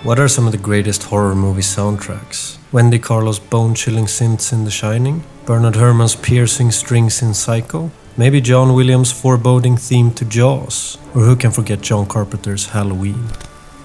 What are some of the greatest horror movie soundtracks? Wendy Carlos' bone-chilling synths in The Shining? Bernard Herrmann's piercing strings in Psycho? Maybe John Williams' foreboding theme to Jaws? Or who can forget John Carpenter's Halloween?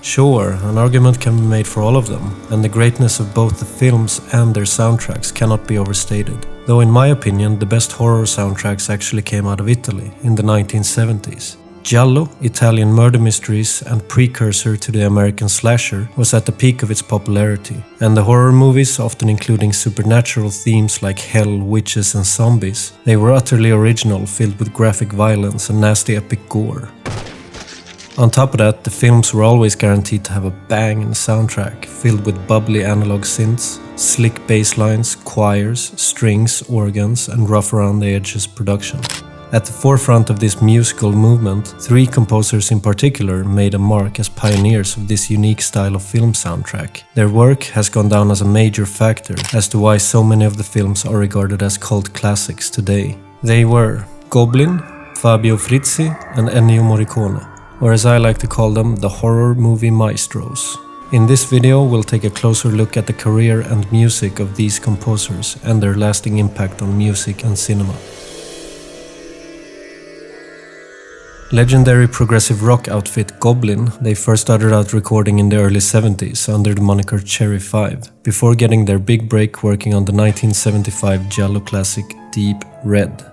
Sure, an argument can be made for all of them, and the greatness of both the films and their soundtracks cannot be overstated. Though in my opinion, the best horror soundtracks actually came out of Italy in the 1970s. Giallo, Italian murder mysteries and precursor to the American slasher, was at the peak of its popularity, and the horror movies, often including supernatural themes like hell, witches and zombies, they were utterly original, filled with graphic violence and nasty epic gore. On top of that, the films were always guaranteed to have a banging soundtrack, filled with bubbly analog synths, slick bass lines, choirs, strings, organs and rough around the edges production. At the forefront of this musical movement, three composers in particular made a mark as pioneers of this unique style of film soundtrack. Their work has gone down as a major factor as to why so many of the films are regarded as cult classics today. They were Goblin, Fabio Frizzi and Ennio Morricone, or as I like to call them, the horror movie maestros. In this video, we'll take a closer look at the career and music of these composers and their lasting impact on music and cinema. Legendary progressive rock outfit Goblin, they first started out recording in the early 70s under the moniker Cherry 5, before getting their big break working on the 1975 Giallo classic Deep Red.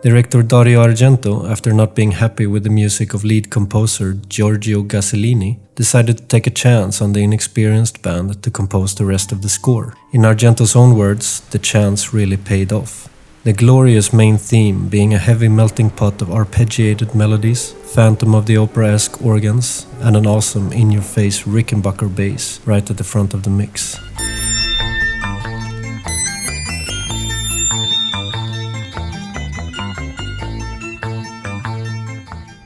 Director Dario Argento, after not being happy with the music of lead composer Giorgio Gasolini, decided to take a chance on the inexperienced band to compose the rest of the score. In Argento's own words, the chance really paid off. The glorious main theme being a heavy melting pot of arpeggiated melodies, Phantom of the Opera-esque organs, and an awesome in-your-face Rickenbacker bass right at the front of the mix.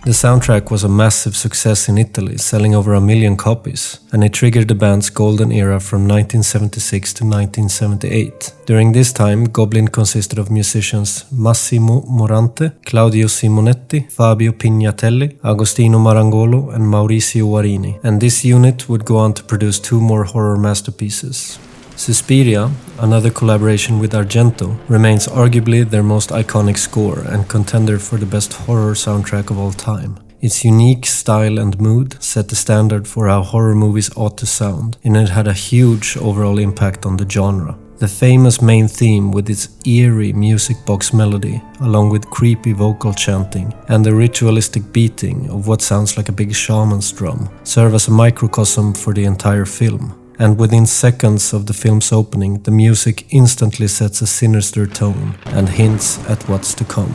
The soundtrack was a massive success in Italy, selling over 1 million copies, and it triggered the band's golden era from 1976 to 1978. During this time, Goblin consisted of musicians Massimo Morante, Claudio Simonetti, Fabio Pignatelli, Agostino Marangolo and Maurizio Guarini, and this unit would go on to produce 2 more horror masterpieces. Suspiria, another collaboration with Argento, remains arguably their most iconic score and contender for the best horror soundtrack of all time. Its unique style and mood set the standard for how horror movies ought to sound, and it had a huge overall impact on the genre. The famous main theme with its eerie music box melody, along with creepy vocal chanting, and the ritualistic beating of what sounds like a big shaman's drum, serve as a microcosm for the entire film. And within seconds of the film's opening, the music instantly sets a sinister tone and hints at what's to come.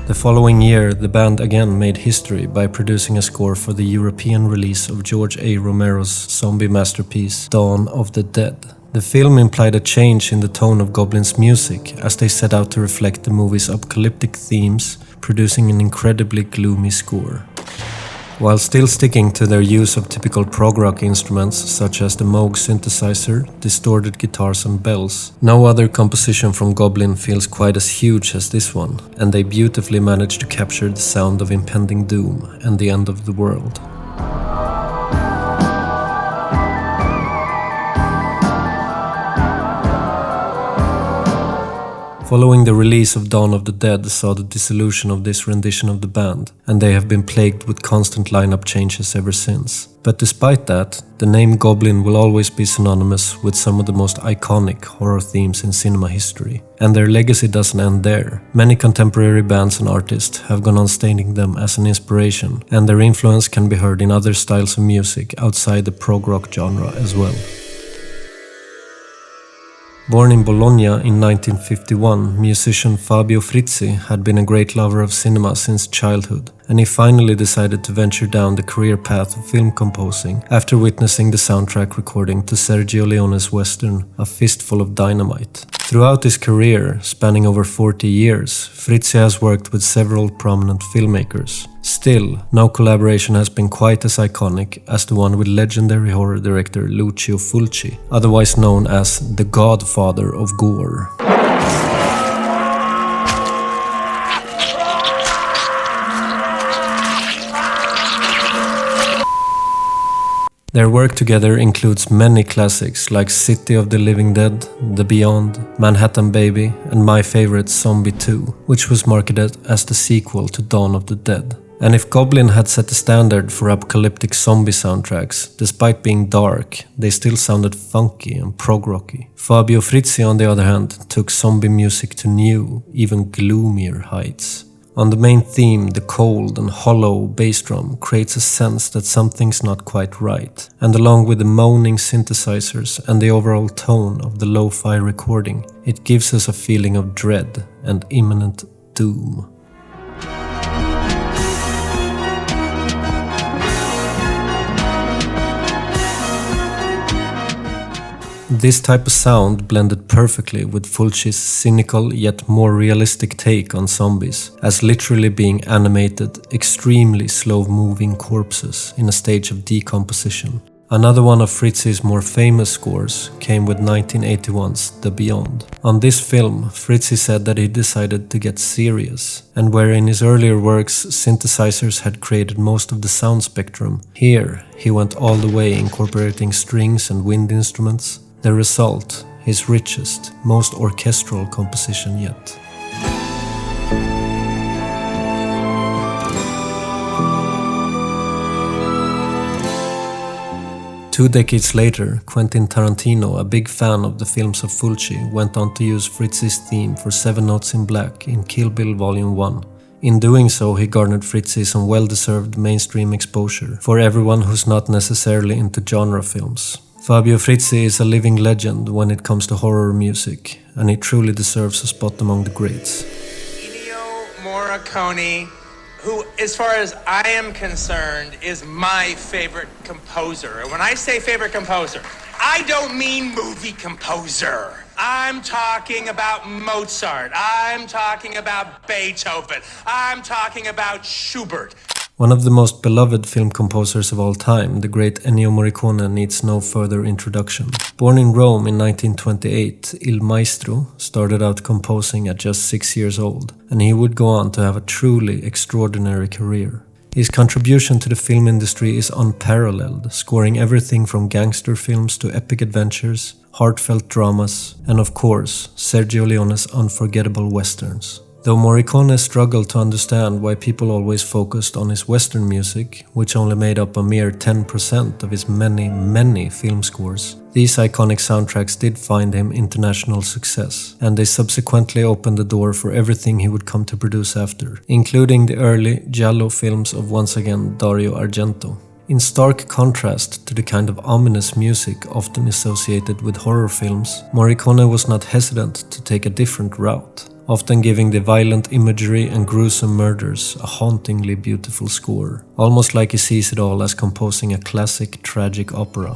The following year, the band again made history by producing a score for the European release of George A. Romero's zombie masterpiece, Dawn of the Dead. The film implied a change in the tone of Goblin's music as they set out to reflect the movie's apocalyptic themes, producing an incredibly gloomy score. While still sticking to their use of typical prog rock instruments such as the Moog synthesizer, distorted guitars and bells, no other composition from Goblin feels quite as huge as this one, and they beautifully managed to capture the sound of impending doom and the end of the world. Following the release of Dawn of the Dead saw the dissolution of this rendition of the band, and they have been plagued with constant lineup changes ever since. But despite that, the name Goblin will always be synonymous with some of the most iconic horror themes in cinema history, and their legacy doesn't end there. Many contemporary bands and artists have gone on stating them as an inspiration, and their influence can be heard in other styles of music outside the prog rock genre as well. Born in Bologna in 1951, musician Fabio Frizzi had been a great lover of cinema since childhood, and he finally decided to venture down the career path of film composing after witnessing the soundtrack recording to Sergio Leone's western A Fistful of Dynamite. Throughout his career, spanning over 40 years, Frizzi has worked with several prominent filmmakers. Still, no collaboration has been quite as iconic as the one with legendary horror director Lucio Fulci, otherwise known as the Godfather of Gore. Their work together includes many classics like City of the Living Dead, The Beyond, Manhattan Baby, and my favorite Zombie 2, which was marketed as the sequel to Dawn of the Dead. And if Goblin had set the standard for apocalyptic zombie soundtracks, despite being dark, they still sounded funky and prog-rocky. Fabio Frizzi, on the other hand, took zombie music to new, even gloomier heights. On the main theme, the cold and hollow bass drum creates a sense that something's not quite right, and along with the moaning synthesizers and the overall tone of the lo-fi recording, it gives us a feeling of dread and imminent doom. This type of sound blended perfectly with Fulci's cynical yet more realistic take on zombies, as literally being animated, extremely slow-moving corpses in a stage of decomposition. Another one of Frizzi's more famous scores came with 1981's The Beyond. On this film, Frizzi said that he decided to get serious, and where in his earlier works synthesizers had created most of the sound spectrum, here he went all the way incorporating strings and wind instruments. The result, his richest, most orchestral composition yet. Two decades later, Quentin Tarantino, a big fan of the films of Fulci, went on to use Frizzi's theme for 7 Notes in Black in Kill Bill Volume 1. In doing so, he garnered Frizzi some well-deserved mainstream exposure for everyone who's not necessarily into genre films. Fabio Frizzi is a living legend when it comes to horror music, and he truly deserves a spot among the greats. Ennio Morricone, who, as far as I am concerned, is my favorite composer. And when I say favorite composer, I don't mean movie composer. I'm talking about Mozart. I'm talking about Beethoven. I'm talking about Schubert. One of the most beloved film composers of all time, the great Ennio Morricone needs no further introduction. Born in Rome in 1928, Il Maestro started out composing at just 6 years old, and he would go on to have a truly extraordinary career. His contribution to the film industry is unparalleled, scoring everything from gangster films to epic adventures, heartfelt dramas, and of course, Sergio Leone's unforgettable westerns. Though Morricone struggled to understand why people always focused on his Western music, which only made up a mere 10% of his many film scores, these iconic soundtracks did find him international success, and they subsequently opened the door for everything he would come to produce after, including the early giallo films of once again Dario Argento. In stark contrast to the kind of ominous music often associated with horror films, Morricone was not hesitant to take a different route, often giving the violent imagery and gruesome murders a hauntingly beautiful score, almost like he sees it all as composing a classic tragic opera.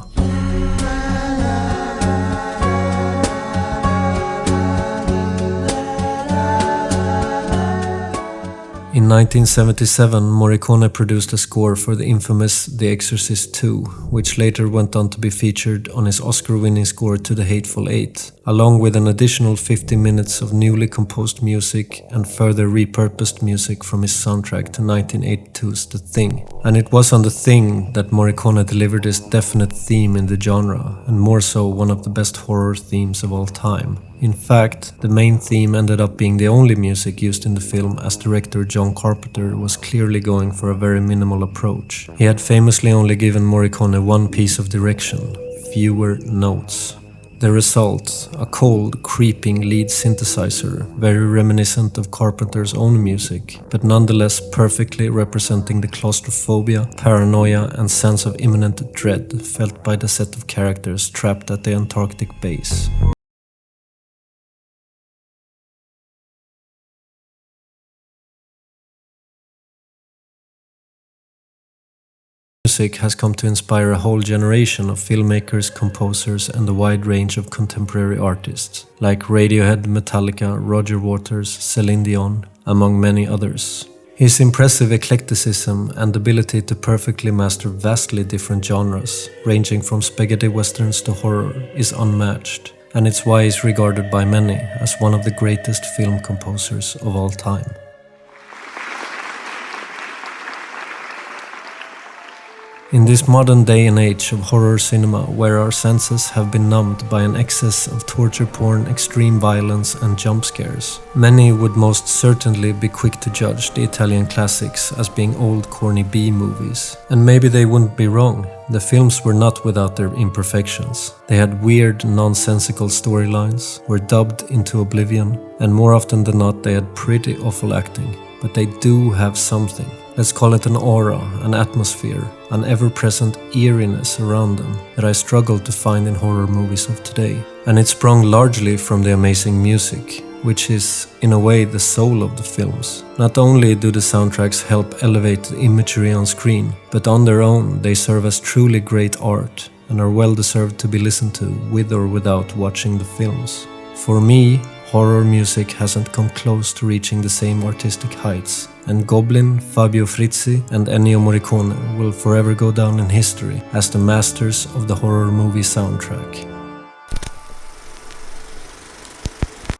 In 1977, Morricone produced a score for the infamous The Exorcist II, which later went on to be featured on his Oscar-winning score to The Hateful Eight, along with an additional 50 minutes of newly composed music and further repurposed music from his soundtrack to 1982's The Thing. And it was on The Thing that Morricone delivered his definite theme in the genre, and more so one of the best horror themes of all time. In fact, the main theme ended up being the only music used in the film, as director John Carpenter was clearly going for a very minimal approach. He had famously only given Morricone one piece of direction: fewer notes. The result, a cold, creeping lead synthesizer, very reminiscent of Carpenter's own music, but nonetheless perfectly representing the claustrophobia, paranoia, and sense of imminent dread felt by the set of characters trapped at the Antarctic base. Music has come to inspire a whole generation of filmmakers, composers, and a wide range of contemporary artists, like Radiohead, Metallica, Roger Waters, Celine Dion, among many others. His impressive eclecticism and ability to perfectly master vastly different genres, ranging from spaghetti westerns to horror, is unmatched, and it's why he's regarded by many as one of the greatest film composers of all time. In this modern day and age of horror cinema, where our senses have been numbed by an excess of torture porn, extreme violence and jump scares, many would most certainly be quick to judge the Italian classics as being old corny B-movies. And maybe they wouldn't be wrong. The films were not without their imperfections. They had weird, nonsensical storylines, were dubbed into oblivion, and more often than not they had pretty awful acting. But they do have something. Let's call it an aura, an atmosphere, an ever-present eeriness around them that I struggle to find in horror movies of today. And it sprung largely from the amazing music, which is, in a way, the soul of the films. Not only do the soundtracks help elevate the imagery on screen, but on their own they serve as truly great art and are well deserved to be listened to with or without watching the films. For me, horror music hasn't come close to reaching the same artistic heights, and Goblin, Fabio Frizzi and Ennio Morricone will forever go down in history as the masters of the horror movie soundtrack.